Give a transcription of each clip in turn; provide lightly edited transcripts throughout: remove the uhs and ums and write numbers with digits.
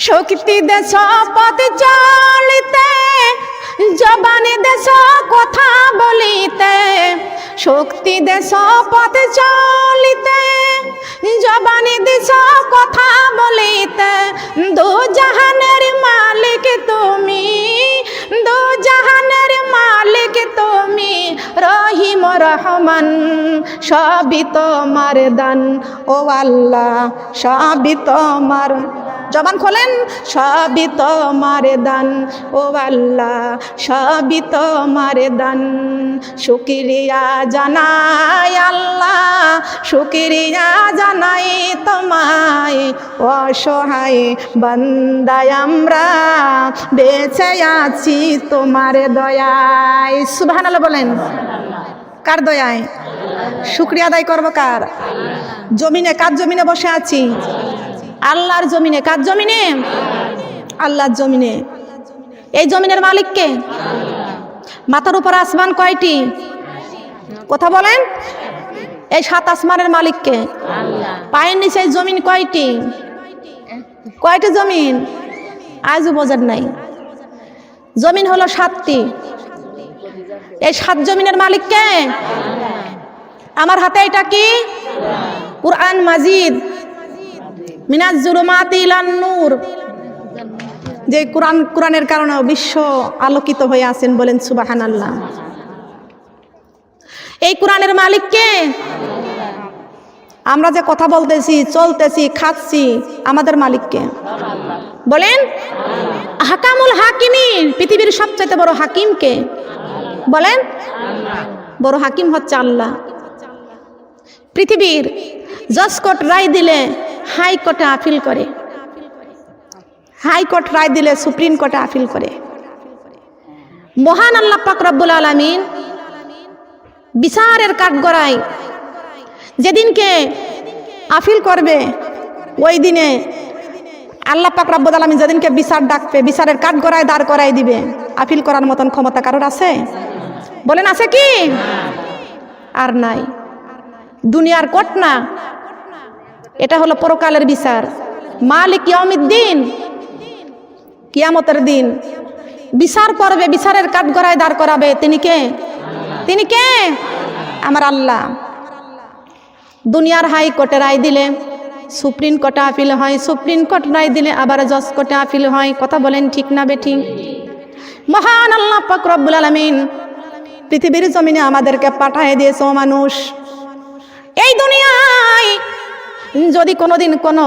শক্তি দেশ পথ চলিতে, জবানে দেশ কথা বলিতে। শক্তি দেশ পথ চলিতে, জবানে দেশ কথা বলিতে। দু জাহানের মালিক তুমি, দু জাহানের মালিক তুমি, রহিম রহমান সবই তোমার দান। ও আল্লাহ সবই তোমার, জবান খোলেন, সবই তোমার দান। ও আল্লাহ সবই তোমার দান। শুকরিয়া জানাই আল্লাহ, শুকরিয়া জানাই তোমায়। অসহায় বান্দায় আমরা বেঁচে আছি তোমার দয়ায়। সুবহানাল্লাহ বলেন। কার দয়ায়? শুকরিয়া আদায় করবো কার? জমিনে, কার জমিনে বসে আছি? আল্লাহর জমিনে। কার জমিনে? আল্লাহর জমিনে। এই জমিনের মালিক কে? মাথার উপর আসমান কয়টি? কথা বলেন। এই 7 আসমানের মালিক কে? পায়ের নিচে এই জমিন কয়টি? কয়টি জমিন? আজও বোঝার নাই। জমিন হলো 7টি। এই 7 জমিনের মালিক কে? আমার হাতে এটা কি? কুরআন মাজিদ, মিনাজ জুলুমাতি ইলান নূর। যে কোরআনের কারণে বিশ্ব আলোকিত হয়ে আছেন, বলেন সুবহানাল্লাহ। এই কোরআনের মালিক কে? আমরা যে কথা বলতেছি, চলতেছি, খাচ্ছি, আমাদের মালিক কে? বলেন। হাকামুল হাকিমিন, পৃথিবীর সবচেয়ে বড় হাকিম কে? বলেন। বড় হাকিম হচ্ছে আল্লাহ। পৃথিবীর জজ কোর্ট রায় দিলে হাইকোর্টে আপিল করে, হাইকোর্ট রায় দিলে সুপ্রিম কোর্টে আপিল করে। মহান আল্লাহ পাক রব্বুল আলামিন বিচারের কাঠগড়ায় যেদিনকে আপিল করবে, ওই দিনে আল্লাহ পাক রব্বুল আলামিন যেদিনকে বিচার ডাকবে, বিচারের কাঠগড়ায় দাঁড় করাই দিবে। আপিল করার মতন ক্ষমতা কারোর আছে? বলেন আছে কি? আর নাই। দুনিয়ার কোর্ট না, এটা হলো পরকালের বিচার। মালিক ইয়াউমিদ্দিন, কিয়ামতের দিন বিচার করবে, বিচারের কাঠগড়ায় দাঁড় করাবে। তিনি কে? তিনি কে? আমার আল্লাহ। দুনিয়ার হাইকোর্টে রায় দিলে সুপ্রিম কোর্টে আপিল হয়, সুপ্রিম কোর্ট রায় দিলে আবার জজ কোর্টে আপিল হয়। কথা বলেন ঠিক না বেঠিক? মহান আল্লাহ পাক রব্বুল আলামিন পৃথিবীর জমিনে আমাদেরকে পাঠিয়ে দিয়েছে। ও মানুষ, এই দুনিয়ায় যদি কোনোদিন কোনো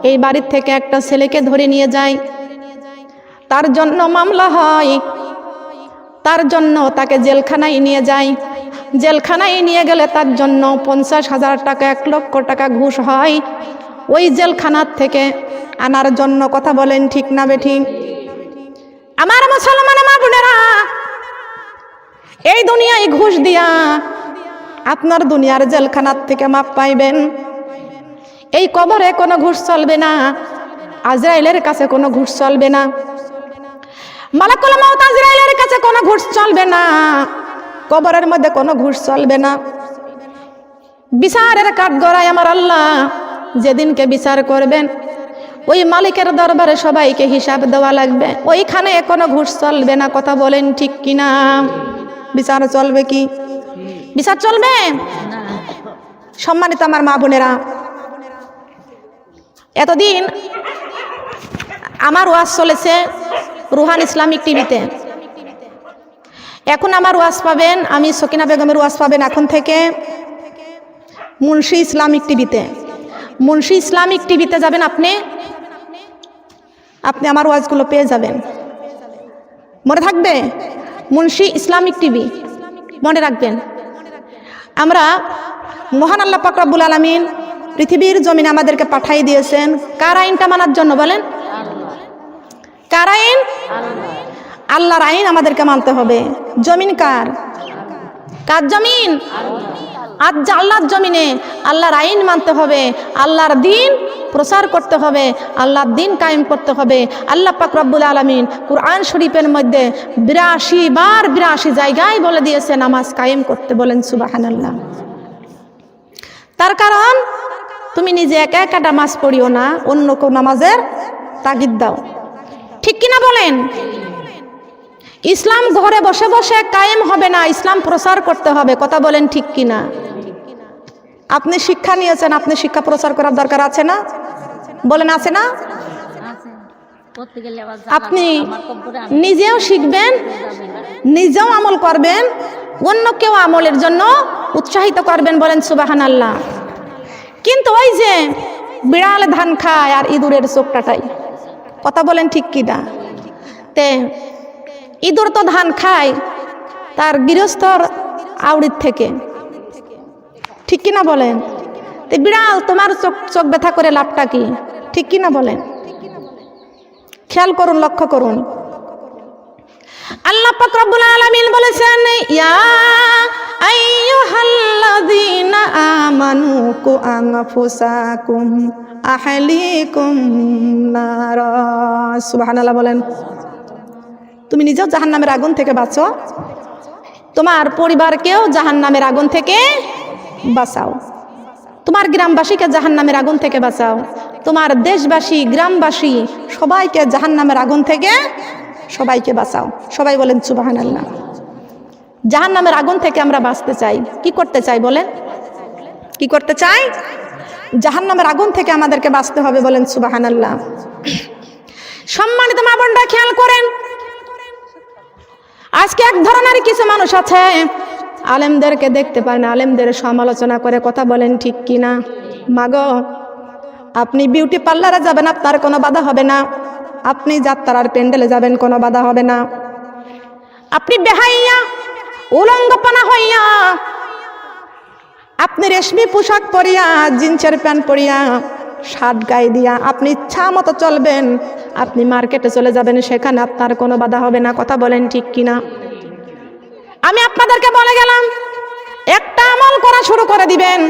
এই বাড়ির থেকে একটা ছেলেকে ধরে নিয়ে যায়, তার জন্য মামলা হয়, তার জন্য তাকে জেলখানায় নিয়ে যায়। জেলখানায় নিয়ে গেলে তার জন্য 50,000 টাকা, 1 লক্ষ টাকা ঘুষ হয়। ওই জেলখানার থেকে আনার জন্য, কথা বলেন ঠিক না বেঠিক? আমার মুসলমান মা বোনেরা, এই দুনিয়ায় ঘুষ দিয়া আপনার দুনিয়ার জেলখানার থেকে মাপ পাইবেন। এই কবরে কোনো ঘুষ চলবে না, আজরাইলের কাছে কোনো ঘুষ চলবে না, মালাকুল মউত আজরাইলের কাছে কোনো ঘুষ চলবে না, কবরের মধ্যে কোনো ঘুষ চলবে না। বিচারের কাঠগড়ায় আমার আল্লাহ যেদিনকে বিচার করবেন, ওই মালিকের দরবারে সবাইকে হিসাব দেওয়া লাগবে। ওইখানে কোনো ঘুষ চলবে না। কথা বলেন ঠিক কিনা? বিচার চলবে কি? বিচার চলবে? সম্মানিত আমার মা বোনেরা, এতদিন আমার ওয়াজ চলেছে রুহান ইসলামিক টিভিতে। এখন আমার ওয়াজ পাবেন, আমি সকিনা বেগমের ওয়াজ পাবেন এখন থেকে মুন্সি ইসলামিক টিভিতে। মুন্সি ইসলামিক টিভিতে যাবেন আপনি, আপনি আমার ওয়াজগুলো পেয়ে যাবেন। মনে থাকবে? মুন্সি ইসলামিক টিভি, মনে রাখবেন। আমরা মহান আল্লাহ পাক রব্বুল আলামিন পৃথিবীর জমিনে আমাদেরকে পাঠিয়ে দিয়েছেন কার আইনটা মানার জন্য? বলেন। কার আইন? আল্লাহর আইন আমাদেরকে মানতে হবে। জমিন কার? কার জমিন? আজ আল্লাহর জমিনে আল্লাহর আইন মানতে হবে, আল্লাহর দ্বীন প্রচার করতে হবে, আল্লাহর দ্বীন কায়েম করতে হবে। আল্লাহ পাক রব্বুল আলামিন কুরআন শরীফের মধ্যে 82 বার 82 জায়গায় বলে দিয়েছে নামাজ কায়েম করতে। বলেন সুবহানাল্লাহ। তার কারণ তুমি নিজে একা একা নামাজ পড়িও না, অন্য কেউ নামাজের তাগিদ দাও। ঠিক কিনা বলেন? ইসলাম ঘরে বসে বসে কায়েম হবে না, ইসলাম প্রচার করতে হবে। কথা বলেন ঠিক কিনা? আপনি শিক্ষা নিয়েছেন, আপনি শিক্ষা প্রচার করার দরকার আছে না? বলেন আছে না? আপনি নিজেও শিখবেন, নিজেও আমল করবেন, অন্যকেও আমলের জন্য উৎসাহিত করবেন। বলেন সুবহানাল্লাহ। কিন্তু ওই যে বিড়াল ধান খায় আর ইঁদুরের চোখ কাটায়, কথা বলেন ঠিক কিনা? তে ইঁদুর তো ধান খায় তার গৃহস্থর আউড়ির থেকে, ঠিক কিনা বলেন? তে বিড়াল তোমার চোখ ব্যথা করে লাভটা কি? ঠিক কিনা বলেন? খেয়াল করুন, লক্ষ্য করুন। আল্লাহ পাক রব্বুল আলামিন বলেছেন, ইয়া আইয়ুহাল্লাযীনা আমানু কু আনফুসাকুম আহলিকুম নারা। সুবহানাল্লাহ বলেন। তুমি নিজেও জাহান্নামের আগুন থেকে বাঁচো, তোমার পরিবারকেও জাহান্নামের আগুন থেকে বাঁচাও, তোমার গ্রামবাসীকে জাহান্নামের আগুন থেকে বাঁচাও, তোমার দেশবাসী, গ্রামবাসী সবাইকে জাহান্নামের আগুন থেকে সবাইকে বাঁচাও। সবাই বলেন সুবহানাল্লাহ। জাহান্নামের আগুন থেকে আমরা বাঁচতে চাই, কি করতে চাই বলেন? কি করতে চাই? জাহান্নামের আগুন থেকে আমাদেরকে বাঁচতে হবে। বলেন সুবহানাল্লাহ। সম্মানিত মা বোনরা খেয়াল করেন, আজকে এক ধরনের কিছু মানুষ আছে আলেমদেরকে দেখতে পায় না, আলেমদের সমালোচনা করে। কথা বলেন ঠিক কিনা? মাগো, আপনি বিউটি পার্লারে যাবেন, আপনার কোনো বাধা হবে না। আপনি যাত্রার প্যান্ডেলে যাবেন, কোনো বাধা হবে না। আপনি বেহাইয়া উলঙ্গপনা হইয়া, আপনি রেশমি পোশাক পরিয়া, জিন্সের প্যান্ট পরিয়া, শার্ট গায়ে দিয়া আপনি ইচ্ছা মতো চলবেন, আপনি মার্কেটে চলে যাবেন, সেখানে আপনার কোনো বাধা হবে না। কথা বলেন ঠিক কিনা? আমি আপনাদেরকে বলে গেলাম, একটা আমল করা শুরু করে দিবেন,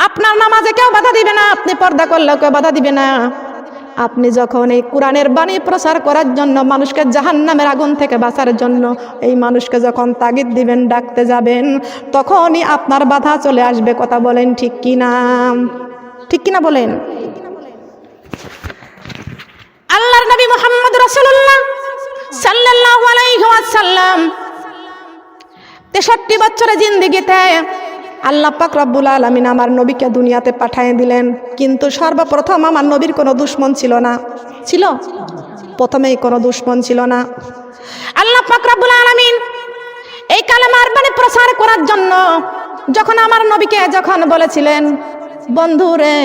আপনার নামাজে কেউ বাধা দিবে না, আপনি পর্দা করলেও কেউ বাধা দিবে না। আপনি যখন এই কোরআনের বাণী প্রচার করার জন্য, মানুষকে জাহান্নামের আগুন থেকে বাঁচার জন্য এই মানুষকে যখন তাগিদ দিবেন, ডাকতে যাবেন, তখনই আপনার বাধা চলে আসবে। কথা বলেন ঠিক কিনা? ঠিক কিনা বলেন? আল্লাহর নবী মুহাম্মদ রাসূলুল্লাহ সাল্লাল্লাহু আলাইহি ওয়াসাল্লাম 63 বছরের জিন্দেগিতে আল্লাহ পাক রব্বুল আলামিন আমার নবীকে দুনিয়াতে পাঠিয়ে দিলেন। কিন্তু সর্বপ্রথম আমার নবীর কোনো দুশমন ছিল না। ছিল? প্রথমেই কোনো দুশমন ছিল না। আল্লাহ পাক রব্বুল আলামিন এই কালেমার বাণী প্রচার করার জন্য যখন আমার নবীকে যখন বলেছিলেন, বন্ধুরে,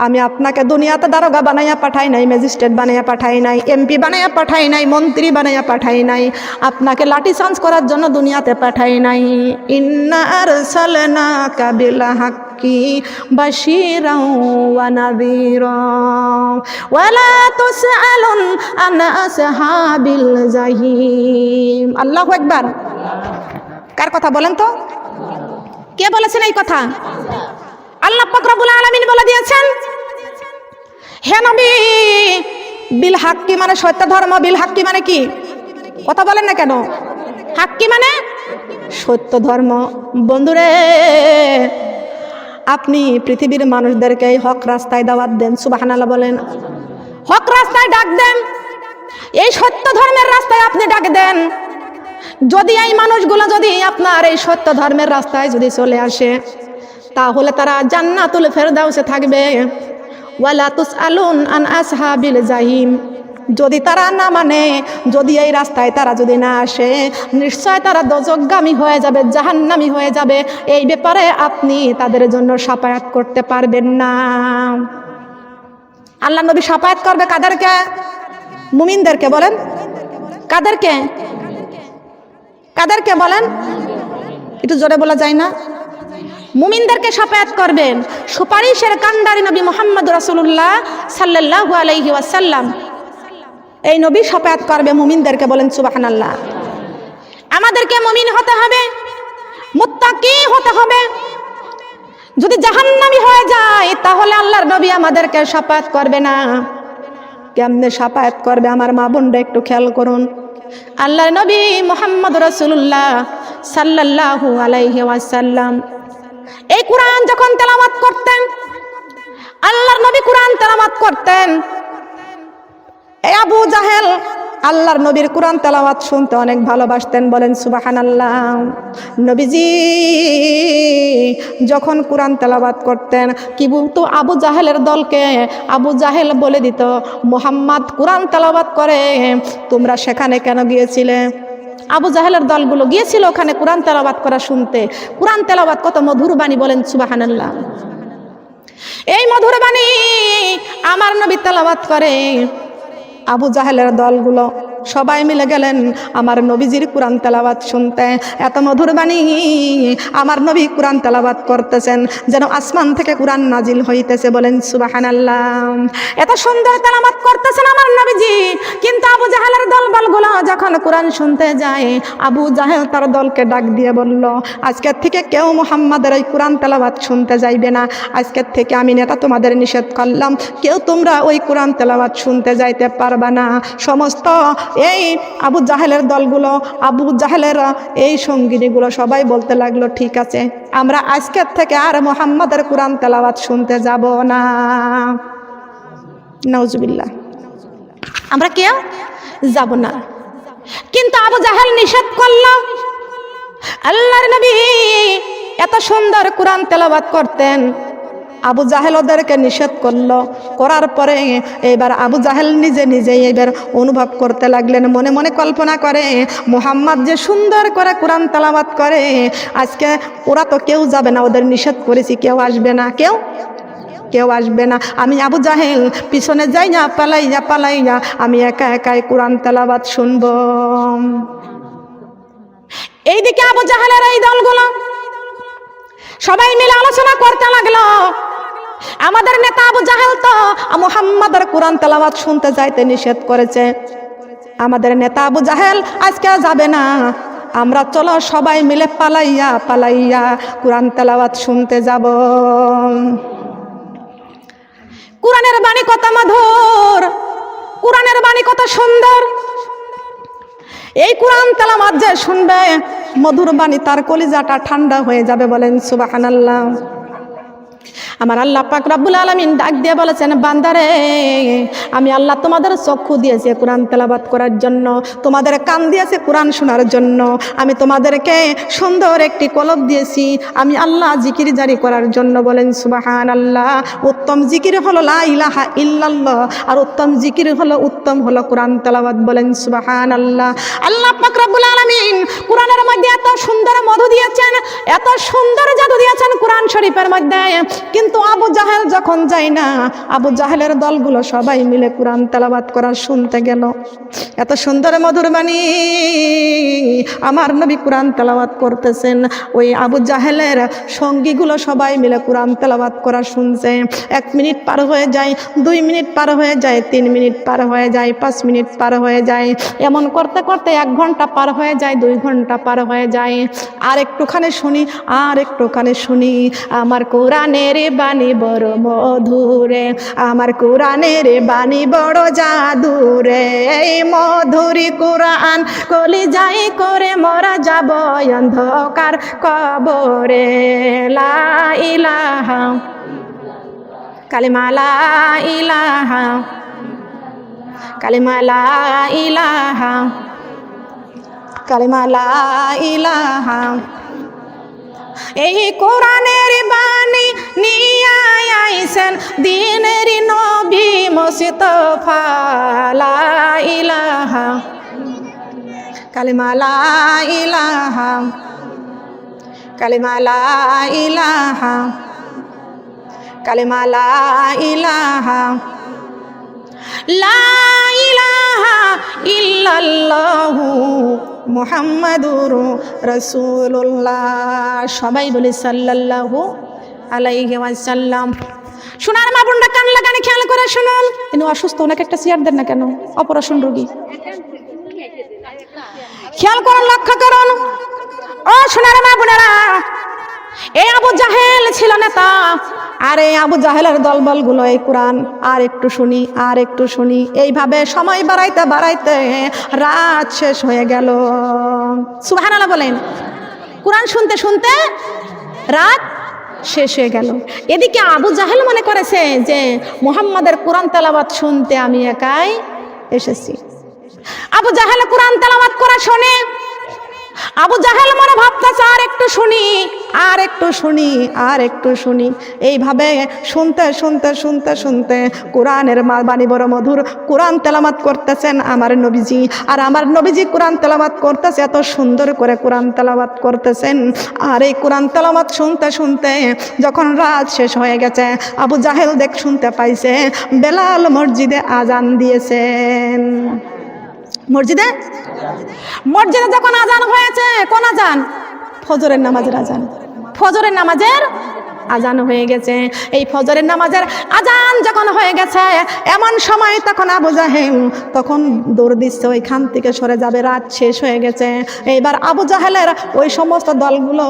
আমি আপনাকে দুনিয়াতে দারোগা বানাইয়া পাঠাই নাই, ম্যাজিস্ট্রেট বানাইয়া পাঠাই নাই, এমপি বানাইয়া পাঠাই নাই, মন্ত্রী বানাইয়া পাঠাই নাই, আপনাকে লাঠি চার্জ করার জন্য দুনিয়াতে পাঠাই নাই। ইন্না আরসালনাকা বিল হাক্কি বাশীরাও ওয়া নাযীরা ওয়ালা তুসআলুন আন আসহাবিল জাহিম। আল্লাহু আকবার। কার কথা বলেন তো? কে বলেছেন এই কথা? আল্লাহ পাক রব্বুল আলামিন বলে দিয়েছেন, হে নবী, বিল হাক্কি মানে সত্য ধর্ম। বিল হাক্কি মানে কি? কথা বলেন না কেন? হাক্কি মানে সত্য ধর্ম। বন্ধুরে, আপনি পৃথিবীর মানুষদেরকে এই হক রাস্তায় দাওয়াত দেন। সুবহানাল্লাহ বলেন। হক রাস্তায় ডাক দেন, এই সত্য ধর্মের রাস্তায় আপনি ডাক দেন। যদি এই মানুষগুলো যদি আপনার এই সত্য ধর্মের রাস্তায় যদি চলে আসে, তাহলে তারা জান্নাতুল ফেরদাউসে থাকবে। ওয়ালা তুসআলুন আন আসহাবিল জাহিম। যদি তারা না মানে, যদি এই রাস্তায় তারা যদি না আসে, নিশ্চয় তারা দোজখগামী হয়ে যাবে, জাহান্নামী হয়ে যাবে। এই ব্যাপারে আপনি তাদের জন্য শাফায়াত করতে পারবেন না। আল্লাহ নবী শাফায়াত করবে কাদেরকে? মুমিনদেরকে। বলেন কাদেরকে? কাদেরকে বলেন? একটু জোরে বলা যায় না? মুমিনদেরকে শাফায়াত করবেন। সুপারিশের কান্ডারি নবী মুহাম্মদ রাসূলুল্লাহ সাল্লাল্লাহু আলাইহি ওয়াসাল্লাম, এই নবী শাফায়াত করবে মুমিনদেরকে। বলেন সুবহানাল্লাহ। আমাদেরকে মুমিন হতে হবে, মুত্তাকি হতে হবে। যদি জাহান্নামী হয়ে যায়, তাহলে আল্লাহর নবী আমাদেরকে শাফায়াত করবে না। কেমনে শাফায়াত করবে আমার মা বোনরা একটু খেয়াল করুন। আল্লাহর নবী মুহাম্মদ রাসূলুল্লাহ সাল্লাল্লাহু আলাইহি ওয়াসাল্লাম এই কোরআন যখন তেলাওয়াত করতেন, আল্লাহর নবী কোরআন তেলাওয়াত করতেন, আবু জাহেল আল্লাহর নবীর কোরআন তেলাওয়াত শুনতে অনেক ভালোবাসতেন, বলেন সুবহানাল্লাহ। নবীজি যখন কোরআন তেলাওয়াত করতেন কি বলতো আবু জাহেলের দলকে? আবু জাহেল বলে দিত, মুহাম্মদ কোরআন তেলাওয়াত করে, তোমরা সেখানে কেন গিয়েছিলে? আবু জাহেলের দলগুলো গিয়েছিল ওখানে কোরআন তেলাওয়াত করা শুনতে। কোরআন তেলাওয়াত কত মধুর বাণী, বলেন সুবহানাল্লাহ। এই মধুর বাণী আমার নবী তেলাওয়াত করে। আবু জাহেলের দলগুলো সবাই মিলে গেলেন আমার নবীজির কোরআন তেলাওয়াত শুনতে। এত মধুর বাণী আমার নবী কোরআন তেলাওয়াত করতেছেন যেন আসমান থেকে কোরআন নাজিল হইতেছে, বলেন সুবহানাল্লাহ। এত সুন্দর তেলাওয়াত করতেছেন আমার নবীজি, কিন্তু আবু জাহেলের দলবলগুলো যখন কোরআন শুনতে যায়, আবু জাহেল তার দলকে ডাক দিয়ে বলল, আজকের থেকে কেউ মুহাম্মাদের ওই কোরআন তেলাওয়াত শুনতে যাইবে না। আজকের থেকে আমি নেতা তোমাদের নিষেধ করলাম, কেউ তোমরা ওই কোরআন তেলাওয়াত শুনতে যাইতে পারবা না। সমস্ত এই আবু জাহেলের দলগুলো, আবু জাহেলের এই সঙ্গিনীগুলো সবাই বলতে লাগলো, ঠিক আছে, আমরা আজকের থেকে আর মুহাম্মাদের কোরআন তেলাওয়াত শুনতে যাব না। নাউজুবিল্লাহ, আমরা কেউ যাব না। কিন্তু আবু জাহেল নিষেধ করলো। আল্লাহর নবী এত সুন্দর কোরআন তেলাওয়াত করতেন, আবু জাহেল ওদেরকে নিষেধ করলো। করার পরে এবার আবু জাহেল নিজে নিজেই এবার অনুভব করতে লাগলেন, মনে মনে কল্পনা করে, মুহাম্মদ যে সুন্দর করে কোরআন তেলাওয়াত করে, আজকে ওরা তো কেউ যাবে না, ওদের নিষেধ করেছি, কেউ আসবে না, কেউ আসবে না। আমি আবু জাহেল পিছনে যাই না, পালাইয়া আমি একা একাই কোরআন তেলাওয়াত শুনবো। এইদিকে আবু জাহেলের এই দলগুলো সবাই মিলে আলোচনা করতে লাগলো, আমাদের নেতা আবু জাহেল তো মুহাম্মাদের কোরআন তেলাওয়াত শুনতে যাইতে নিষেধ করেছে, আমাদের নেতা আবু জাহেল আজকে যাবে না, আমরা চলো সবাই মিলে পালাইয়া কোরআন তেলাওয়াত শুনতে যাব। কোরআনের বাণী কত মধুর, কোরআনের বাণী কত সুন্দর। এই কোরআন তেলাওয়াত যে শুনবে, মধুর বাণী তার কলিজাটা ঠান্ডা হয়ে যাবে, বলেন সুবহানাল্লাহ। আমার আল্লাহ পাক রব্বুল আলামিন ডাক দিয়ে বলেছেন, বান্দারে আমি আল্লাহ তোমাদের চক্ষু দিয়েছি কোরআন তেলাওয়াত করার জন্য, তোমাদের কান দিয়েছি কোরআন শোনার জন্য, আমি তোমাদেরকে সুন্দর একটি কলব দিয়েছি আমি আল্লাহ জিকির জারি করার জন্য, বলেন সুবহানাল্লাহ। উত্তম জিকির হলো লা ইলাহা ইল্লাল্লাহ, আর উত্তম জিকির উত্তম হলো কোরআন তেলাওয়াত, বলেন সুবহানাল্লাহ। আল্লাহ পাক রব্বুল আলামিন কোরআনের মধ্যে এত সুন্দর মধু দিয়েছেন, এত সুন্দর জাদু দিয়েছেন কোরআন শরীফের মধ্যে। কিন্তু আবু জাহেল যখন যায় না, আবু জাহেলের দলগুলো সবাই মিলে কোরআন তেলাওয়াত করা শুনতে গেল। এত সুন্দর মধুর বাণী আমার নবী কোরআন তেলাওয়াত করতেছেন, ওই আবু জাহেলের সঙ্গীগুলো সবাই মিলে কোরআন তেলাওয়াত করা শুনছে। 1 মিনিট পার হয়ে যায়, 2 মিনিট পার হয়ে যায়, 3 মিনিট পার হয়ে যায়, 5 মিনিট পার হয়ে যায়, এমন করতে করতে 1 ঘন্টা পার হয়ে যায়, 2 ঘন্টা পার হয়ে যায়। আর একটুখানি শুনি, আমার কোরআনের বাণী বড় মধুরে, আমার কোরআনের বাণী বড় জাদুরে, এই মধুরী কোরআন কলিজায় করে মরা যাব অন্ধকার কবরে। লা ইলাহা কালিমা, লা ইলাহা কালিমা, লা ইলাহা কালিমা, লা ইলাহা। এই কোরআনের বাণী নিয়ে আইছেন দিনের নবী মুস্তাফা, লা ইলাহা কালিমা, লা ইলাহা কালিমা, লা ইলাহা কালিমা, লা ইলাহা লা ইলাহা ইল্লাল্লাহু মুহাম্মাদুর রাসূলুল্লাহ। সবাই বলে সাল্লাল্লাহু আলাইহি ওয়াসাল্লাম। সোনার মা বোনরা কান লাগানে খেয়াল করে শুনুন। ইনি অসুস্থ, ওনাকে একটা চেয়ার দেন না কেন? অপারেশন রোগী, খেয়াল করুন, লক্ষ্য করুন। ও সোনার মা বোনেরা, এই আবু জাহেল ছিল নেতা, আর এই আবু জাহেলের দলবলগুলো এই কোরআন আর একটু শুনি এইভাবে সময় বাড়াইতে রাত শেষ হয়ে গেল। সুবহানাল্লাহ বলেন। কোরআন শুনতে শুনতে রাত শেষ হয়ে গেল। এদিকে আবু জাহেল মনে করেছে যে মুহাম্মাদের কোরআন তেলাওয়াত শুনতে আমি একাই এসেছি। আবু জাহেল কোরআন তেলাওয়াত করা শোনে। আবু জাহেল মনে ভাবতেছে আর একটু শুনি, আর একটু শুনি, আর একটু শুনি। এইভাবে শুনতে শুনতে শুনতে শুনতে কোরআনের বাণী বড় মধুর। কোরআন তেলাওয়াত করতেছেন আমার নবীজি, আর আমার নবীজি কোরআন তেলাওয়াত করতেছে, এত সুন্দর করে কোরআন তেলাওয়াত করতেছেন। আর এই কোরআন তেলাওয়াত শুনতে শুনতে যখন রাত শেষ হয়ে গেছে, আবু জাহেল শুনতে পাইছে বেলাল মসজিদে আজান দিয়েছেন। মসজিদে যখন আজান হয়েছে, কোন আজান? ফজরের নামাজের আজান। ফজরের নামাজের আজান হয়ে গেছে। এই ফজরের নামাজের আজান যখন হয়ে গেছে, এমন সময় তখন আবু জাহেল তখন দৌড় দিচ্ছে, ওইখান থেকে সরে যাবে, রাত শেষ হয়ে গেছে। এইবার আবু জাহেলের ওই সমস্ত দলগুলো,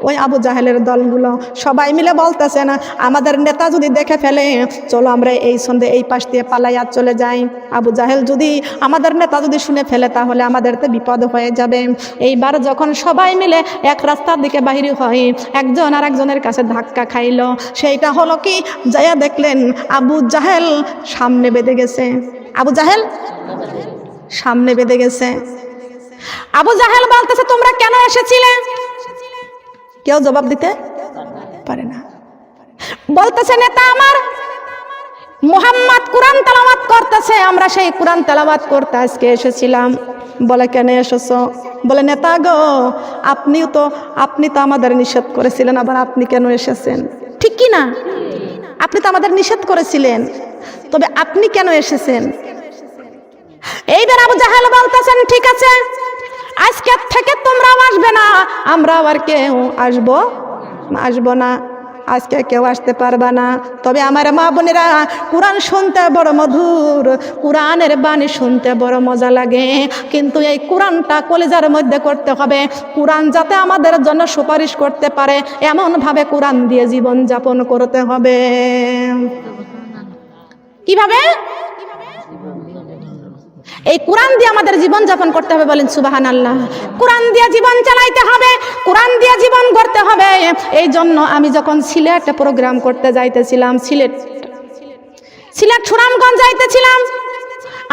ওই আবু জাহেলের দলগুলো সবাই মিলে বলতেছে না, আমাদের নেতা যদি দেখে ফেলে, চলো আমরা এই সন্ধে এই পাশ দিয়ে পালাইয়া চলে যাই। আবু জাহেল যদি, আমাদের নেতা যদি শুনে ফেলে, তাহলে আমাদেরতে বিপদ হয়ে যাবে। এইবার যখন সবাই মিলে এক রাস্তার দিকে বাহির হয়, একজন আর একজনের কাছে ধাক্কা খাইল। সেইটা হলো কি, যাইয়া দেখলেন আবু জাহেল সামনে বেঁধে গেছে। আবু জাহেল সামনে বেঁধে গেছে। আবু জাহেল বলতেছে, তোমরা কেন এসেছিলে? কেউ জবাব দিতে পারে না। বলতেছে, নেতা আমার মুহাম্মদ কোরআন তেলাওয়াত করতেছে, আমরা সেই কোরআন তেলাওয়াত করতে আজকে এসেছিলাম। বলে, কেন এসেছো? বলে, নেতা গো, আপনি তো আমাদের নিষেধ করেছিলেন, আবার আপনি কেন এসেছেন? ঠিক কি না? আপনি তো আমাদের নিষেধ করেছিলেন, তবে আপনি কেন এসেছেন? এইবার আবু জাহেল বলতেছেন, ঠিক আছে, আজকে থেকে তোমরাও আসবে না, আমরা আবার কেউ আসবো না। আজকে কেউ আসতে পারবা না। তবে আমার মা বোনেরা, কোরআন শুনতে বড় মধুর, কোরআনের বাণী শুনতে বড় মজা লাগে, কিন্তু এই কোরআনটা কলিজার মধ্যে করতে হবে। কোরআন যাতে আমাদের জন্য সুপারিশ করতে পারে, এমনভাবে কোরআন দিয়ে জীবন যাপন করতে হবে। কিভাবে? এই কোরআন দিয়ে আমাদের জীবন যাপন করতে হবে। বলেন সুবহানাল্লাহ। কোরআন দিয়ে জীবন চালাইতে হবে, কোরআন দিয়ে জীবন করতে হবে। এই জন্য আমি যখন সিলেটে প্রোগ্রাম করতে যাইতেছিলাম, সিলেট সুনামগঞ্জ যাইতেছিলাম,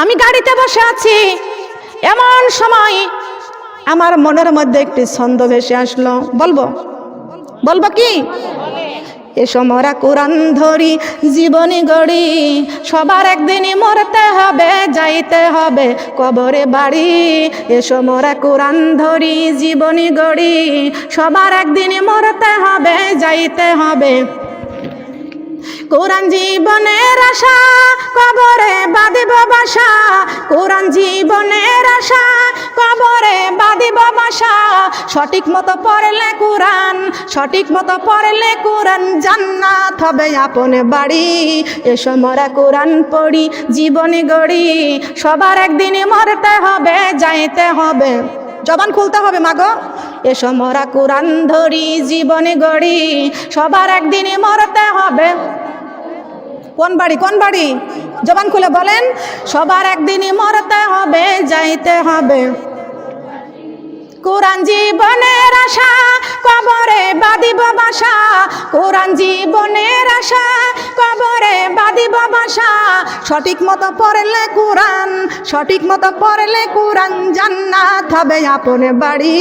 আমি গাড়িতে বসে আছি, এমন সময় আমার মনের মধ্যে একটি ছন্দ ভেসে আসলো। বলবো কি? এসো মোরা কোরআন ধরি, জীবনী গড়ি, সবার একদিনই মরতে হবে, যাইতে হবে কবরে বাড়ি। এসো মোরা কোরআন ধরি, জীবনী গড়ি, সবার একদিনই মরতে হবে, যাইতে হবে। কোরআন জীবনের আশা, কবরে বাঁধিব বাসা। কোরআন জীবনের আশা, কবরে বাঁধিব বাসা। সঠিক মতো পড়লে কোরআন, সঠিক মতো পড়লে কোরআন, জান্নাত হবে আপন বাড়ি। এসো মোরা কোরআন পড়ি, জীবনী গড়ি, সবার একদিনই মরতে হবে, যাইতে হবে। জবান খুলতে হবে মাগো। এসো মোরা কোরআন ধরি, জীবনী গড়ি, সবার একদিনই মরতে হবে। কোন বাড়ি? জবান খুলে বলেন। সবার একদিনই মরতে হবে, যাইতে হবে। কোরআন জীবনের আশা, কবরে বাঁধিব বাসা। কোরআন জীবনের আশা, কবরে বাঁধিব বাসা। সঠিক মতো পড়লে কোরআন, সঠিক মতো পড়লে কোরআন, জান্নাত হবে আপন বাড়ি।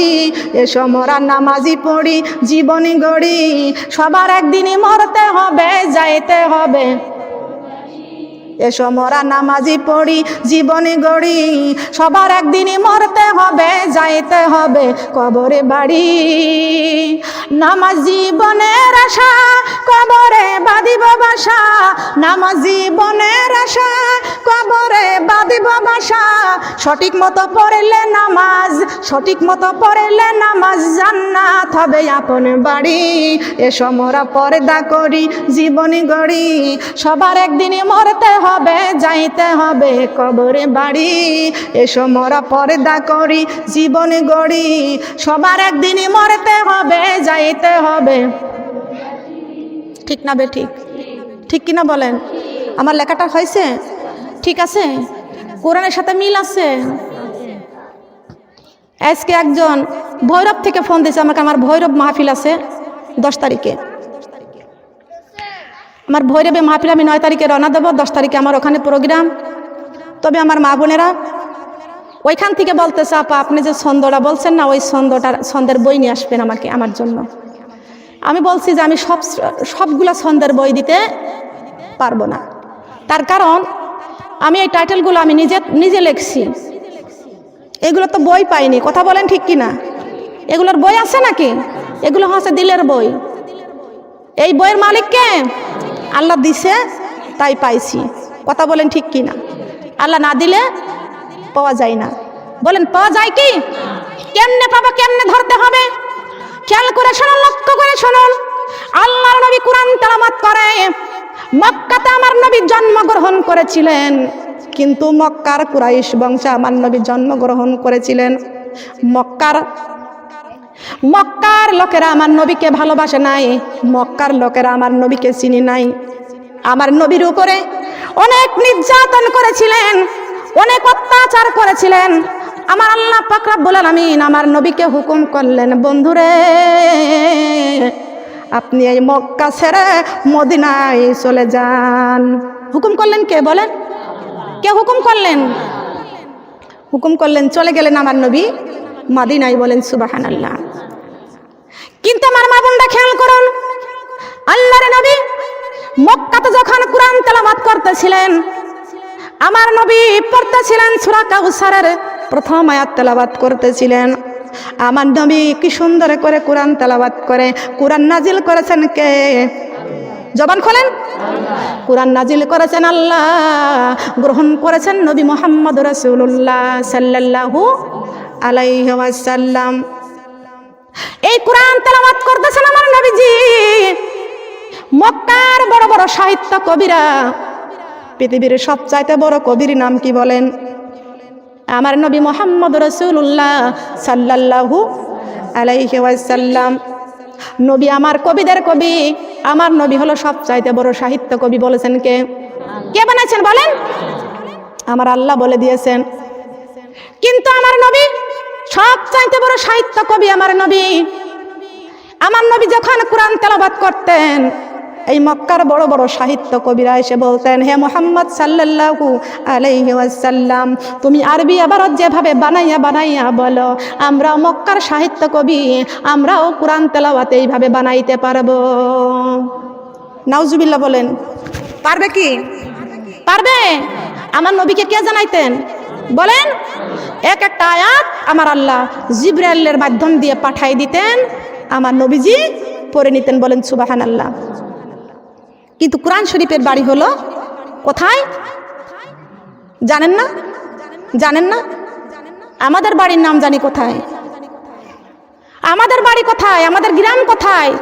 এসো মোরা নামাজি পড়ি, জীবনী গড়ি, সবার একদিনই মরতে হবে, যাইতে হবে। এসো মোরা নামাজি পড়ি, জীবনী গড়ি, সবার একদিনই মরতে হবে, যাইতে হবে কবরে বাড়ি। নামাজ জীবনের আশা, কবরে বাঁধিব বাসা। নামাজ জীবনের আশা, কবরে বাঁধিব বাসা। সঠিক মতো পড়লে নামাজ, সঠিক মতো পড়লে নামাজ, জান্নাত হবে আপন বাড়ি। এসো মোরা পর্দা করি, জীবনী গড়ি, সবার একদিনই মরতে হবে, যাইতে হবে কবরে বাড়ি। এসো মোরা পর্দা করি, জীবনী গড়ি, সবার একদিনই মরতে হবে, যাইতে হবে। ঠিক না বে ঠিক? ঠিক কিনা বলেন? আমার লেখাটা হয়েছে? ঠিক আছে? কোরআনের সাথে মিল আছে? আজকে একজন ভৈরব থেকে ফোন দিয়েছে আমাকে, আমার ভৈরব মাহফিল আছে 10 তারিখে। আমার ভৈরবে মাহফিল আমি 9 তারিখে রওনা দেবো, 10 তারিখে আমার ওখানে প্রোগ্রাম। তো তবে আমার মা বোনেরা ওইখান থেকে বলতেছে, আপা আপনি যে ছন্দটা বলছেন না, ওই ছন্দের বই নিয়ে আসবেন আমার জন্য। আমি বলছি যে আমি সবগুলা ছন্দের বই দিতে পারবো না। তার কারণ আমি এই টাইটেলগুলো আমি নিজে লিখছি, এগুলো তো বই পাইনি। কথা বলেন ঠিক কিনা? এগুলোর বই আছে নাকি? এগুলো হচ্ছে দিলের বই। এই বইয়ের মালিককে আল্লাহ দিছে, তাই পাইছি। কথা বলেন ঠিক কিনা? আল্লাহ না দিলে পাওয়া যায় না। বলেন পাওয়া যায় কি? কেমনে পাবো, কেমনে ধরতে হবে? খেয়াল করে শুনুন, লক্ষ্য করে শুনুন। আল্লাহর নবী কোরআন তেলাওয়াত করে। মক্কাতে আমার নবী জন্মগ্রহণ করেছিলেন, কিন্তু মক্কার কুরাইশ বংশে আমার নবী জন্মগ্রহণ করেছিলেন। মক্কার লোকেরা আমার নবীকে ভালোবাসে নাই, মক্কার লোকেরা আমার নবীকে চিনি নাই। আমার নবীর উপরে অনেক নির্যাতন করেছিলেন, অনেক অত্যাচার করেছিলেন। আমার আল্লাহ পাক রব্বুল আলামিন আমার নবীকে হুকুম করলেন, বন্ধুরে আপনি এই মক্কা ছেড়ে মদিনায় চলে যান। হুকুম করলেন কে বলেন? কে হুকুম করলেন? হুকুম করলেন, চলে গেলেন আমার নবী মদিনায়। বলেন সুবহানাল্লাহ। কিন্তু আমার মা বোনরা খেয়াল করুন, আল্লাহর নবী মক্কাতে যখন কোরআন তেলাওয়াত করতেছিলেন, আমার নবী পড়তেছিলেন সূরা কাউসারের প্রথম আয়াত তেলাওয়াত করতেছিলেন। আমার নবী কি সুন্দর করে কোরআন তেলাওয়াত করে। কোরআন নাজিল করেছেন কে? জবান খোলেন। কোরআন নাজিল করেছেন আল্লাহ, গ্রহণ করেছেন নবী মুহাম্মদ রাসূলুল্লাহ সাল্লাল্লাহু আলাইহি ওয়াসাল্লাম। এই কোরআন তেলাওয়াত করতেছেন আমার নবীজি। মক্কার বড় বড় সাহিত্য কবিরা, পৃথিবীর সবচাইতে বড় কবির নাম কি বলেন? আমার নবী মুহাম্মদ রাসূলুল্লাহ সাল্লাল্লাহু আলাইহি ওয়াসাল্লাম। নবী আমার কবিদের কবি, আমার নবী হলো সবচাইতে বড় সাহিত্য কবি। বলেছেন কে? কে বানাইছেন বলেন? আমার আল্লাহ বলে দিয়েছেন। কিন্তু আমার নবী সবচাইতে বড় সাহিত্য কবি। আমার নবী যখন কোরআন তেলাওয়াত করতেন, এই মক্কার বড় বড় সাহিত্য কবিরা এসে বলতেন, হে মুহাম্মদ সাল্লাল্লাহু আলাইহি ওয়াসাল্লাম, তুমি আরবি ইবারত যেভাবে বানাইয়া বানাইয়া বলো, আমরা মক্কার সাহিত্য কবি, আমরাও কোরআন তেলাওয়াত এইভাবে বানাইতে পারবো। নাউজুবিল্লাহ বলেন। পারবে কি? পারবে? আমার নবীকে কে জানাইতেন বলেন? এক একটা আয়াত আমার আল্লাহ জিবরাইলের মাধ্যম দিয়ে পাঠাই দিতেন, আমার নবীজি পড়ে নিতেন। বলেন সুবহানাল্লাহ। কিন্তু কোরআন শরীফের বাড়ি হলো কোথায় জানেন না? জানেন না? আমাদের বাড়ির নাম জানি কোথায়, আমাদের বাড়ি কোথায়, আমাদের গ্রাম কোথায়,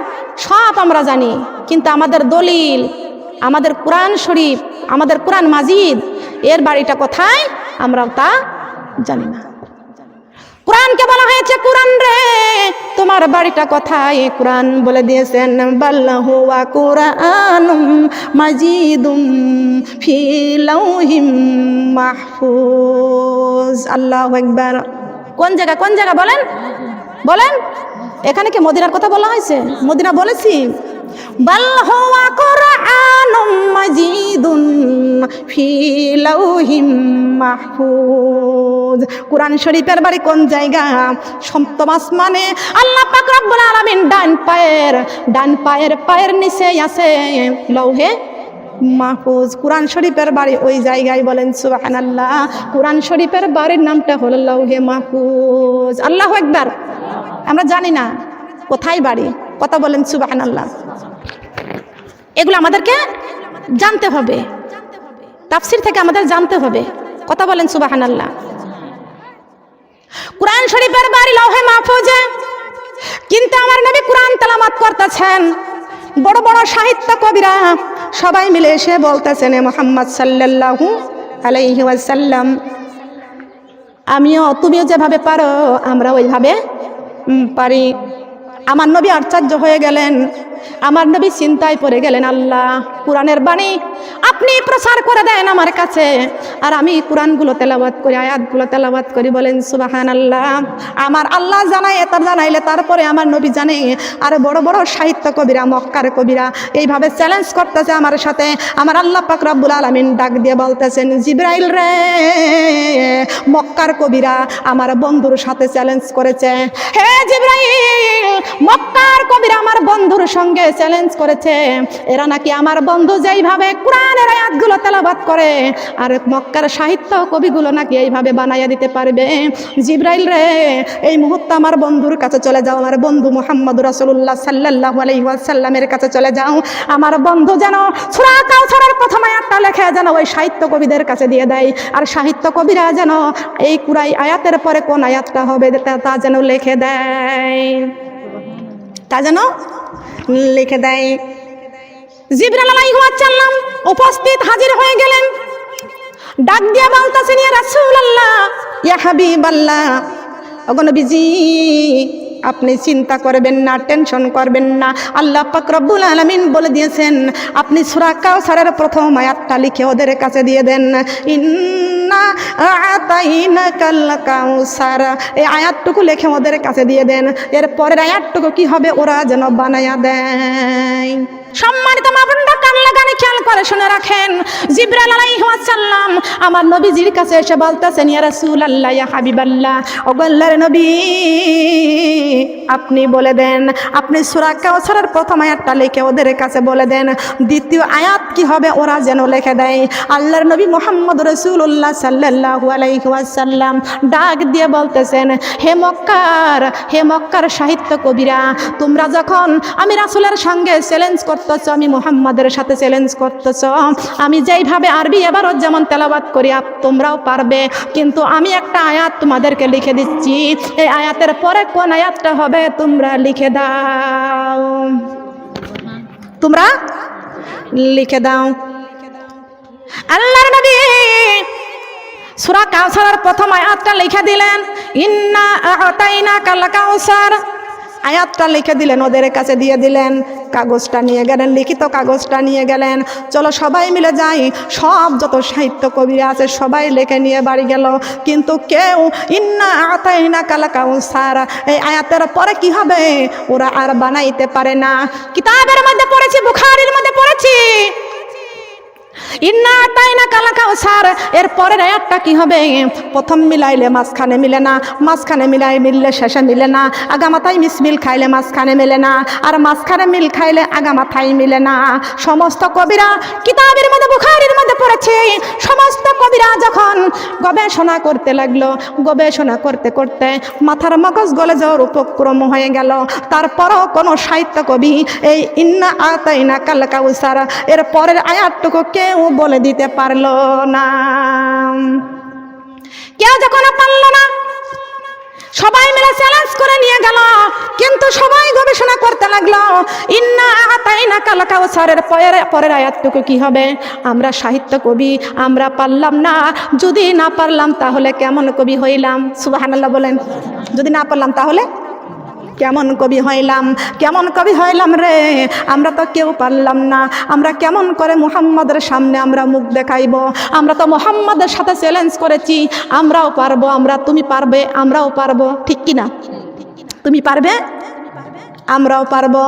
সব আমরা জানি। কিন্তু আমাদের দলিল, আমাদের কোরআন শরীফ, আমাদের কোরআন মাজিদ, এর বাড়িটা কোথায় আমরাও তা জানি না। কোরআনকে বলা হয়েছে, কোরআন রে তোমার বাড়িটা কোথায়? কোরআন বলে দিয়েছেন, বাল হুয়া কুরআনুম মাজিদুম ফি লাউহিম মাহফুজ। আল্লাহু আকবার। কোন জায়গা বলেন? বলেন। এখানে কি মদিনার কথা বলা হয়েছে? মদিনা বলেছি? বাল হুয়া কুরআনুম মাজিদুন ফি লাউহিম মাহফুজ। কোরআন শরীফের বাড়ি কোন জায়গা? সপ্তম আসমানে। আল্লাহ পাক রব্বুল আলামিন ডান পায়ের নিচে আছে লৌহে মাহফুজ। কোরআন শরীফের বাড়ি ওই জায়গায়। বলেন সুবহানাল্লাহ। কোরআন শরীফের বাড়ির নামটা হলো লৌহে মাহফুজ। আল্লাহু আকবার। আমরা জানি না কোথায় বাড়ি। কথা বলেন সুবহানাল্লাহ। এগুলো আমাদেরকে জানতে হবে, তাফসীর থেকে আমাদের জানতে হবে। কথা বলেন সুবহানাল্লাহ। কোরআন শরীফের বাড়ি লৌহে মাহফুজে, কিন্তু আমার নবী কোরআন তেলাওয়াত করতেছেন। বড় বড় সাহিত্য কবিরা সবাই মিলে এসে বলতেছেন, মুহাম্মদ সাল্লাল্লাহু আলাইহি ওয়াসাল্লাম, তুমিও যেভাবে পারো আমরা ওইভাবে পারি। আমার নবী আশ্চর্য হয়ে গেলেন। আমার নবী চিন্তায় পড়ে গেলেন, আল্লাহ কোরআনের বাণী আপনি প্রচার করে দেন আমার কাছে, আর আমি কোরআনগুলো তেলাওয়াত করি, আয়াতগুলো তেলাওয়াত করি। বলেন সুবহানাল্লাহ। আমার আল্লাহ জানাইলে তারপরে আমার নবী জানে। আর বড় বড় সাহিত্য কবিরা, মক্কার কবিরা এইভাবে চ্যালেঞ্জ করতেছে আমার সাথে। আমার আল্লাহ পাক রব্বুল আলামিন ডাক দিয়ে বলতেছেন, জিবরাইল রে, মক্কার কবিরা আমার বন্ধুর সাথে চ্যালেঞ্জ করেছে। হে জিবরাইল, মক্কার কবিরা আমার বন্ধুর সঙ্গে চ্যালেঞ্জ করেছে। এরা নাকি আমার বন্ধু যেইভাবে কোরআনের আয়াতগুলো তেলাওয়াত করে, আর মক্কার সাহিত্য কবিগুলো নাকি এইভাবে বানাইয়া দিতে পারবে। জিবরাইল রে, এই মুহূর্তে আমার বন্ধুর কাছে চলে যাও, আমার বন্ধু মুহাম্মদ রাসূলুল্লাহ সাল্লাল্লাহু আলাইহি ওয়াসাল্লামের কাছে চলে যাও। আমার বন্ধু যেন সূরা কাউসারের প্রথম আয়াতটা লেখে যেন ওই সাহিত্য কবিদের কাছে দিয়ে দেয়, আর সাহিত্য কবিরা যেন এই কুরাই আয়াতের পরে কোন আয়াতটা হবে তা যেন লিখে দেয়, তা যেন লিখে দেয়। জিবরাইল আলাইহিস সালাম উপস্থিত হাজির হয়ে গেলেন। ডাক দিয়ে বলতেছেন, ইয়া রাসূলুল্লাহ, ইয়া হাবিবাল্লাহ, ওগো নবীজি আপনি চিন্তা করবেন না, টেনশন করবেন না। আল্লাহ পাক রব্বুল আলামিন বলে দিয়েছেন, আপনি সূরা কাউসারের প্রথম আয়াতটা লিখে ওদের কাছে দিয়ে দেন। ইন্না আতাইনাকাল কাউসার, এই আয়াতটুকু লিখে ওদের কাছে দিয়ে দেন। এর পরের আয়াতটুকু কি হবে ওরা যেন বানায়া দেয়। সম্মানিত মা বোনরা, কান লাগানে খেয়াল করে শুনে রাখেন। জিবরাইল আলাইহিস সালাম আমার নবীজির কাছে এসে বলতেছেন, ইয়া রাসূলুল্লাহ, ইয়া হাবিবাল্লাহ, ওগো আল্লাহর নবী আপনি বলে দেন, আপনি সূরা কাউসারের প্রথম আয়াতটা লিখে ওদের কাছে বলে দেন, দ্বিতীয় আয়াত কি হবে ওরা যেন লিখে দেয়। আল্লাহর নবী মুহাম্মদ রাসূলুল্লাহ সাল্লাল্লাহু আলাইহি ওয়াসাল্লাম ডাক দিয়ে বলতেছেন, হে মক্কার সাহিত্য কবিরা, তোমরা যখন আমি রাসূলের সঙ্গে চ্যালেঞ্জ করতেছ, আমি মুহাম্মাদের সাথে চ্যালেঞ্জ করতেছ, আমি যেইভাবে আরবি এবারও যেমন তেলাওয়াত করি তোমরাও পারবে, কিন্তু আমি একটা আয়াত তোমাদেরকে লিখে দিচ্ছি, এই আয়াতের পরে কোন আয়াতটা হবে তোমরা লিখে দাও, তোমরা লিখে দাও। আল্লাহর নবী সূরা কাউসারের প্রথম আয়াতটা লিখে দিলেন, ইন্না আতাইনাকাল কাউসার, আয়াতটা লিখে দিলেন, ওদের কাছে দিয়ে দিলেন। কাগজটা নিয়ে গেলেন, লিখিত কাগজটা নিয়ে গেলেন। চলো সবাই মিলে যাই। সব যত সাহিত্য কবিরা আছে সবাই লিখে নিয়ে বাড়ি গেল, কিন্তু কেউ ইন্না আতাইনাকাল কাউসার এই আয়াতের পরে কি হবে ওরা আর বানাইতে পারে না। কিতাবের মধ্যে পড়েছি, বুখারীর মধ্যে পড়েছি, ইন্না আতাইনাকাল কাউসার এর পরের আয়াতটা কি হবে, প্রথম মিলাইলে মাঝখানে মিলে না, মাঝখানে মিললে শেষে মিলে না, আগামাথায় মিল খাইলে মাঝখানে মিলে না, আর মাঝখানে মিল খাইলে আগামাথায় মিলে না। সমস্ত কবিরা কিতাবের মধ্যে বুখারীর মধ্যে পড়েছে, সমস্ত কবিরা যখন গবেষণা করতে লাগলো, গবেষণা করতে করতে মাথার মগজ গলে যাওয়ার উপক্রম হয়ে গেল। তারপরও কোনো সাহিত্য কবি এই ইন্না আতাইনাকাল কাউসার এর পরের আয়াতটুকু কেউ বলে দিতে পারলো না। কেউ যখন পারলো না, সবাই মিলে চ্যালেঞ্জ করে নিয়ে গেল, কিন্তু সবাই গবেষণা করতে লাগলো, ইন্না আতাইনাকাল কাউসারের পরের আয়াতটুকু কি হবে। আমরা সাহিত্য কবি, আমরা পারলাম না, যদি না পারলাম তাহলে কেমন কবি হইলাম। সুবহানাল্লাহ বলেন, যদি না পারলাম তাহলে কেমন কবি হইলাম, কেমন কবি হইলাম রে। আমরা তো কেউ পারলাম না, আমরা কেমন করে মুহাম্মাদের সামনে আমরা মুখ দেখাইব। আমরা তো মুহাম্মাদের সাথে চ্যালেঞ্জ করেছি, আমরাও পারবো, তুমি পারবে, আমরাও পারবো, ঠিক কিনা? তুমি পারবে, আমরাও পারবো।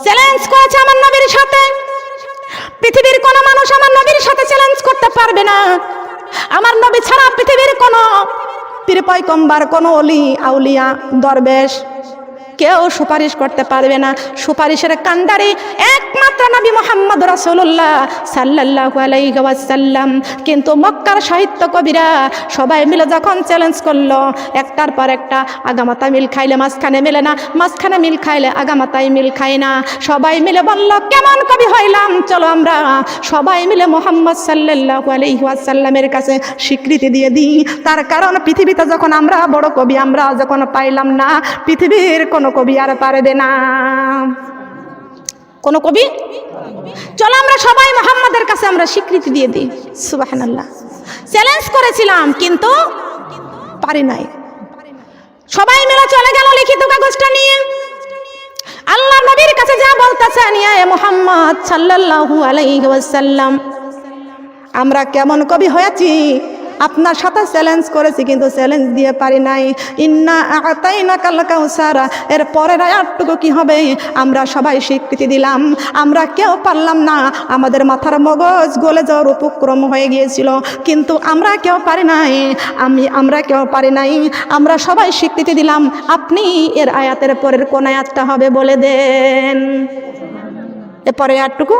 চ্যালেঞ্জ করেছে আমার নবীর সাথে। পৃথিবীর কোনো মানুষ আমার নবীর সাথে চ্যালেঞ্জ করতে পারবে না। আমার নবী ছাড়া পৃথিবীর কোনো পীর পয়গম্বর, কোনো ওলি আউলিয়া দরবেশ কেউ সুপারিশ করতে পারবে না। সুপারিশের কান্ডারি একমাত্র নবী মুহাম্মদ রাসূলুল্লাহ সাল্লাল্লাহু আলাইহি ওয়াসাল্লাম। কিন্তু মক্কার সাহিত্য কবিরা সবাই মিলে যখন চ্যালেঞ্জ করলো, একটার পর একটা, আগামাথা মিল খাইলে মাঝখানে মিলে না, মাঝখানে মিল খাইলে আগামাথায় মিল খায় না। সবাই মিলে বলল, কেমন কবি হইলাম, চলো আমরা সবাই মিলে মুহাম্মদ সাল্লাল্লাহু আলাইহি ওয়াসাল্লামের কাছে স্বীকৃতি দিয়ে দিই। তার কারণ পৃথিবীতে যখন আমরা বড় কবি আমরা যখন পাইলাম না, পৃথিবীর কোনো কবি আর পারবে না, কোন কবি। চলো আমরা সবাই মুহাম্মাদের কাছে আমরা স্বীকৃতি দিয়ে দিই। সুবহানাল্লাহ। চ্যালেঞ্জ করেছিলাম কিন্তু পারি নাই। সবাই মিলে চলে গেল লিখিত কাগজটা নিয়ে। আল্লাহ নবীর কাছে যা বলতেছেন, ইয়া মুহাম্মদ সাল্লাল্লাহু আলাইহি ওয়াসাল্লাম, আমরা কেমন কবি হয়েছি, আপনার সাথে চ্যালেঞ্জ করেছি কিন্তু চ্যালেঞ্জ দিয়ে পারি নাই। ইন্না আতাইনাকাল কাউসার, এর পরের আয়াতটুকু কি হবে? আমরা সবাই স্বীকৃতি দিলাম, আমরা কেউ পারলাম না, আমাদের মাথার মগজ গলে যাওয়ার উপক্রম হয়ে গিয়েছিল, কিন্তু আমরা কেউ পারি নাই, আমরা কেউ পারি নাই, আমরা সবাই স্বীকৃতি দিলাম। আপনি এর আয়াতের পরের কোন আয়াতটা হবে বলে দেন, এরপরে আয়াতটুকু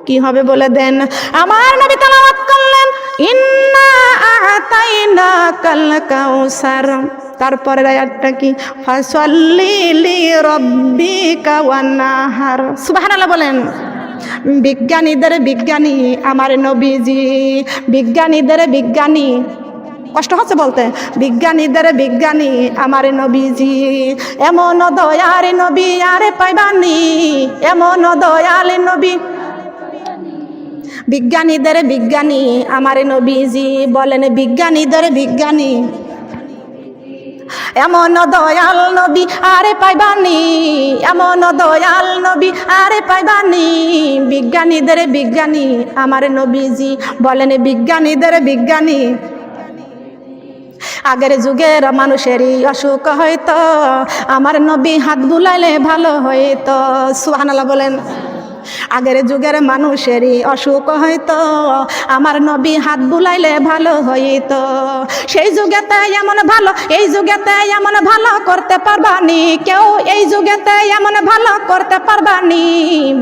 কি হবে বলে দেন। আমার নবী তেলাওয়াত করলেন, ইন্না আতাইনাকাল কাউসার, তারপরের আয়াতটা কি? ফাসাল্লি লিরাব্বিকা ওয়ানহার। সুবহানাল্লাহ বলেন। বিজ্ঞানীদের বিজ্ঞানী আমার নবীজি, বিজ্ঞানীদের বিজ্ঞানী, কষ্ট হচ্ছে বলতে, বিজ্ঞানীদের বিজ্ঞানী আমার নবীজি, এমন দয়ার নবী আরে পাইবানি, এমন দয়াল নবী। বিজ্ঞানীদের বিজ্ঞানী আমার নবীজি, বলেন বিজ্ঞানীদের বিজ্ঞানী, এমন দয়াল নবী আরে পাইবানি, এমন দয়াল নবী আরে পাইবানি। বিজ্ঞানীদের বিজ্ঞানী আমার নবীজি, বলেন বিজ্ঞানীদের বিজ্ঞানী। আগের যুগের মানুষেরই অসুখ হয়তো, আমার নবী হাত বুলাইলে ভালো হইতো। সুবহানাল্লাহ বলেন। আগের যুগের মানুষেরই অসুখ হয়তো, আমার নবী হাত বুলাইলে ভালো হইতো। সেই যুগেতে এমন ভালো, এই যুগেতে এমন ভালো করতে পারবানি কেউ, এই যুগেতে এমন ভালো করতে পারবানি।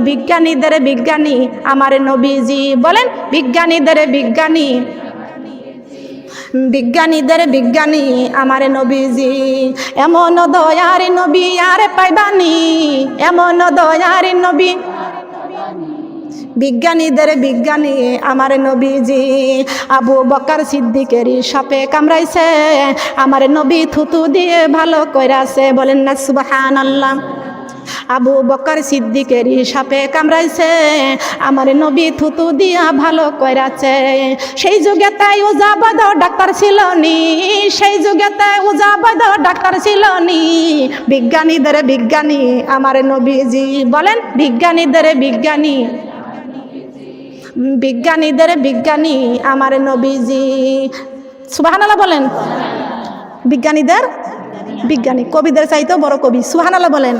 বিজ্ঞানীদের বিজ্ঞানী আমার নবীজি, বলেন বিজ্ঞানীদের বিজ্ঞানী, বিজ্ঞানীদের বিজ্ঞানী আমার নবীজি, এমন দয়ার নবী আর পাইবানি, এমন দয়ার নবী। বিজ্ঞানীদের বিজ্ঞানী আমার নবীজি, আবু বকর সিদ্দিকের সাপে কামড়াইছে, আমার নবী থুতু দিয়ে ভালো কইরাছে, বলেন না সুবহানাল্লাহ। আবু বকর সিদ্দিকের সাপে কামড়াইছে, আমার নবী থুতু দিয়া ভালো কইরাছে। সেই যুগে তাই ওজা বৈদ্য ডাক্তার ছিল নি, সেই যুগে তাই ওজা বৈদ্য ডাক্তার ছিল নি। বিজ্ঞানীদের বিজ্ঞানী আমার নবীজি, বলেন বিজ্ঞানীদের বিজ্ঞানী, বিজ্ঞানীদের বিজ্ঞানী আমার নবীজি। সুবহানাল্লাহ বলেন। বিজ্ঞানীদের বিজ্ঞানী, কবিদের চাইতেও বড় কবি। সুবহানাল্লাহ বলেন।